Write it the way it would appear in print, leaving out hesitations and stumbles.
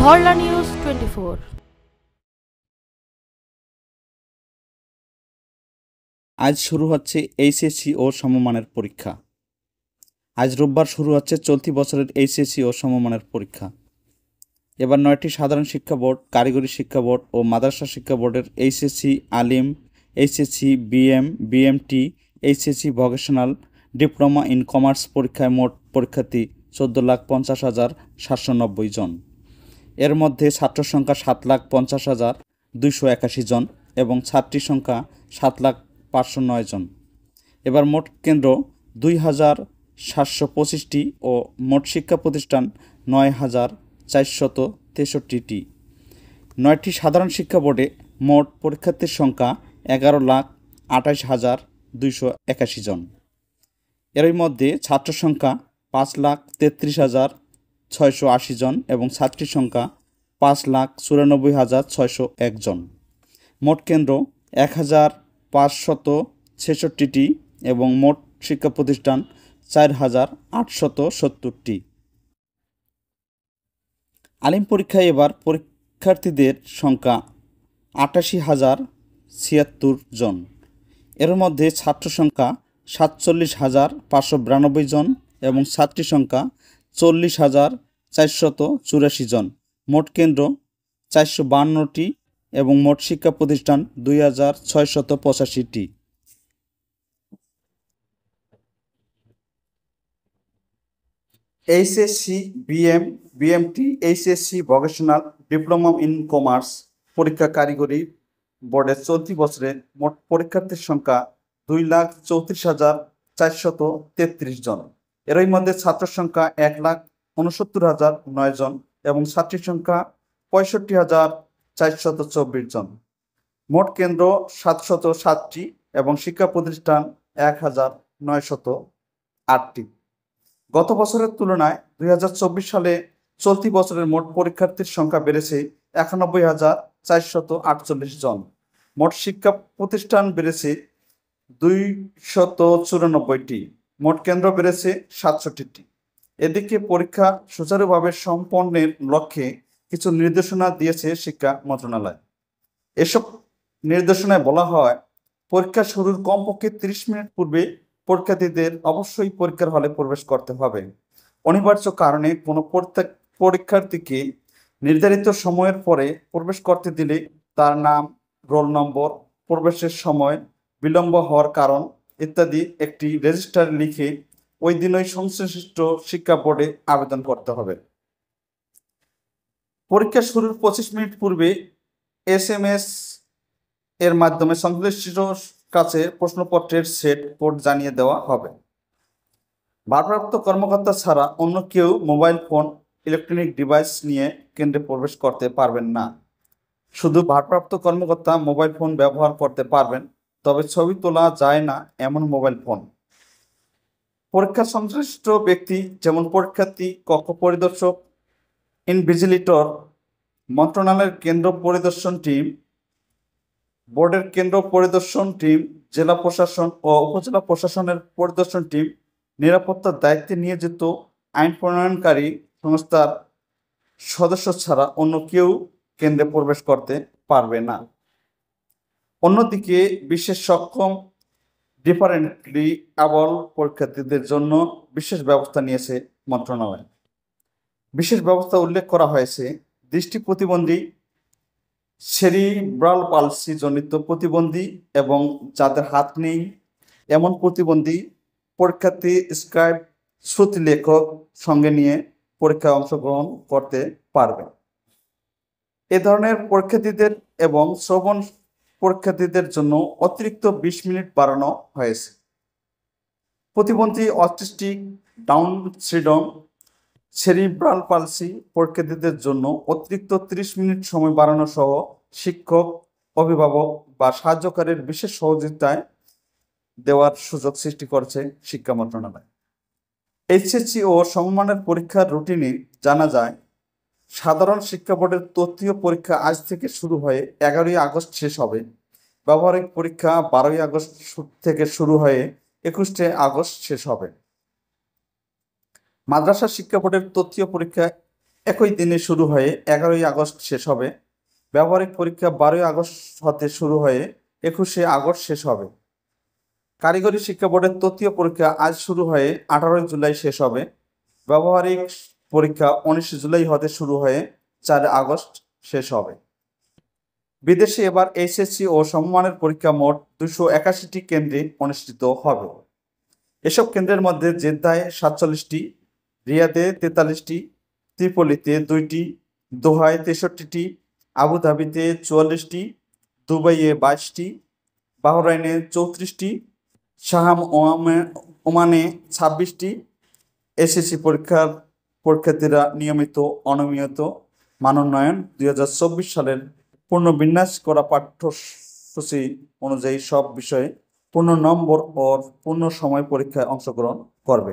Dharla news 24। আজ শুরু হচ্ছে এইচএসসি ও সমমানের পরীক্ষা। আজ রোববার শুরু হচ্ছে চলতি বছরের এইচএসসি ও সমমানের পরীক্ষা। এবার 9টি সাধারণ শিক্ষা বোর্ড, কারিগরি শিক্ষা বোর্ড ও মাদ্রাসা শিক্ষা বোর্ডের HSC Alim, HSC BM, BMT, HSC vocational, diploma in commerce পরীক্ষায় মোট পরীক্ষার্থী 14,50,790 জন। এর মধ্যে ছাত্র সংখ্যা 7,50,281 জন এবং ছাত্রী সংখ্যা 7,509 জন। এবার মোট কেন্দ্র 2,725টি ও মোট শিক্ষা প্রতিষ্ঠান 9,463টি। 9টি সাধারণ শিক্ষা বোর্ডে মোট পরীক্ষার্থীর সংখ্যা 11,28,281 জন। এরই মধ্যে ছাত্র সংখ্যা 5,33,680 জন এবং ছাত্রী সংখ্যা 5,94,601 জন। মোট কেন্দ্র 1,566টি এবং মোট শিক্ষা প্রতিষ্ঠান 4,870টি। আলিম পরীক্ষায় এবার পরীক্ষার্থীদের সংখ্যা 88,076 জন। এর মধ্যে ছাত্র সংখ্যা 47,592 জন এবং ছাত্রী সংখ্যা 40,484 জন। মোট কেন্দ্র 452টি এবং মোট শিক্ষা প্রতিষ্ঠান 2,685টি। HSC BM, BMT, HSC vocational, diploma in commerce পরীক্ষা কারিগরি বোর্ডের চলতি বছরে মোট পরীক্ষার্থীর সংখ্যা 2,34,433 জন। এরই মধ্যে ছাত্র সংখ্যা 1,69,009 জন এবং ছাত্রী সংখ্যা 65,424 জন। মোট কেন্দ্র 707টি এবং শিক্ষা প্রতিষ্ঠান 1,908টি। গত বছরের তুলনায় 2024 সালে চলতি বছরের মোট পরীক্ষার্থীর সংখ্যা বেড়েছে 91,448 জন। মোট শিক্ষা প্রতিষ্ঠান বেড়েছে 294টি। মোট কেন্দ্র বেড়েছে 67টি। এদিকে পরীক্ষা সুচারুভাবে সম্পন্নের লক্ষ্যে কিছু নির্দেশনা দিয়েছে শিক্ষা মন্ত্রণালয়। এসব নির্দেশনায় বলা হয়, পরীক্ষা শুরুর কমপক্ষে 30 মিনিট পূর্বে পরীক্ষার্থীদের অবশ্যই পরীক্ষার হলে প্রবেশ করতে হবে। অনিবার্য কারণে কোনো পরীক্ষার্থীকে নির্ধারিত সময়ের পরে প্রবেশ করতে দিলে তার নাম, রোল নম্বর, প্রবেশের সময়, বিলম্ব হওয়ার কারণ ইত্যাদি একটি রেজিস্টারে লিখে ওই দিনই সংশ্লিষ্ট শিক্ষা বোর্ডে আবেদন করতে হবে। পরীক্ষা শুরুর 25 মিনিট পূর্বে SMS এর মাধ্যমে সংশ্লিষ্ট কাছে প্রশ্নপত্রের সেট কোড জানিয়ে দেওয়া হবে। ভারপ্রাপ্ত কর্মকর্তা ছাড়া অন্য কেউ মোবাইল ফোন, ইলেকট্রনিক ডিভাইস নিয়ে কেন্দ্রে প্রবেশ করতে পারবেন না। শুধু ভারপ্রাপ্ত কর্মকর্তা মোবাইল ফোন ব্যবহার করতে পারবেন, তবে ছবি তোলা যায় না এমন মোবাইল ফোন। পরীক্ষা সংশ্লিষ্ট ব্যক্তি যেমন পরীক্ষার্থী, কক্ষ পরিদর্শক, ইনভিজিলেটর, মন্ত্রণালয়ের কেন্দ্র পরিদর্শন টিম, বোর্ডের কেন্দ্র পরিদর্শন টিম, জেলা প্রশাসন ও উপজেলা প্রশাসনের পরিদর্শন টিম, নিরাপত্তার দায়িত্বে নিয়োজিত আইন প্রণয়নকারী সংস্থার সদস্য ছাড়া অন্য কেউ কেন্দ্রে প্রবেশ করতে পারবে না। অন্যদিকে বিশেষ সক্ষম, ডিফারেন্টলি অ্যাবল পরীক্ষার্থীদের জন্য বিশেষ ব্যবস্থা নিয়েছে মন্ত্রণালয়। বিশেষ ব্যবস্থা উল্লেখ করা হয়েছে, দৃষ্টি প্রতিবন্ধী, সেরিব্রাল পালসি জনিত প্রতিবন্ধী এবং যাদের হাত নেই এমন প্রতিবন্ধী পরীক্ষার্থী স্ক্রাইব, শ্রুতি লেখক সঙ্গে নিয়ে পরীক্ষায় অংশগ্রহণ করতে পারবে। এ ধরনের পরীক্ষার্থীদের এবং শ্রবণ পরীক্ষার্থীদের জন্য অতিরিক্ত 20 মিনিট বাড়ানো হয়েছে। প্রতিবন্ধী, autistic, down syndrome, cerebral palsy পরীক্ষার্থীদের জন্য অতিরিক্ত 30 মিনিট সময় বাড়ানো সহ শিক্ষক, অভিভাবক বা সাহায্যকারীর বিশেষ সহযোগিতায় দেওয়ার সুযোগ সৃষ্টি করেছে শিক্ষা মন্ত্রণালয়। এইচএসসি ও সমমানের পরীক্ষার রুটিনে জানা যায়, সাধারণ শিক্ষা বোর্ডের তৃতীয় পরীক্ষা আজ থেকে শুরু হয়ে 11ই আগস্ট শেষ হবে। ব্যবহারিক পরীক্ষা 12ই আগস্ট থেকে শুরু হয়ে 21শে আগস্ট শেষ হবে। মাদ্রাসা শিক্ষা বোর্ডের তৃতীয় পরীক্ষা একই দিনে শুরু হয়ে 11ই আগস্ট শেষ হবে। ব্যবহারিক পরীক্ষা 12ই আগস্ট হতে শুরু হয়ে 21শে আগস্ট শেষ হবে। কারিগরি শিক্ষা বোর্ডের তৃতীয় পরীক্ষা আজ শুরু হয়ে 18ই জুলাই শেষ হবে। ব্যবহারিক পরীক্ষা 19শে জুলাই হতে শুরু হয়ে 4ই আগস্ট শেষ হবে। বিদেশে এবার এইচএসসি ও সমমানের পরীক্ষা মোট 281টি কেন্দ্রে অনুষ্ঠিত হবে। এসব কেন্দ্রের মধ্যে জেদ্দায় 47টি, রিয়াদে 43টি, ত্রিপলিতে 2টি, দোহায় 63টি, আবুধাবিতে 44টি, দুবাইয়ে 22টি, বাহরাইনে 34টি, ওমানে 26টি। এসএসসি পরীক্ষার্থীরা নিয়মিত অনিয়মিত মানোন্নয়ন 2024 সালের পুনর্বিন্যাস করা পাঠ্যসূচি অনুযায়ী সব বিষয়ে পূর্ণ নম্বর ও পূর্ণ সময় পরীক্ষায় অংশগ্রহণ করবে।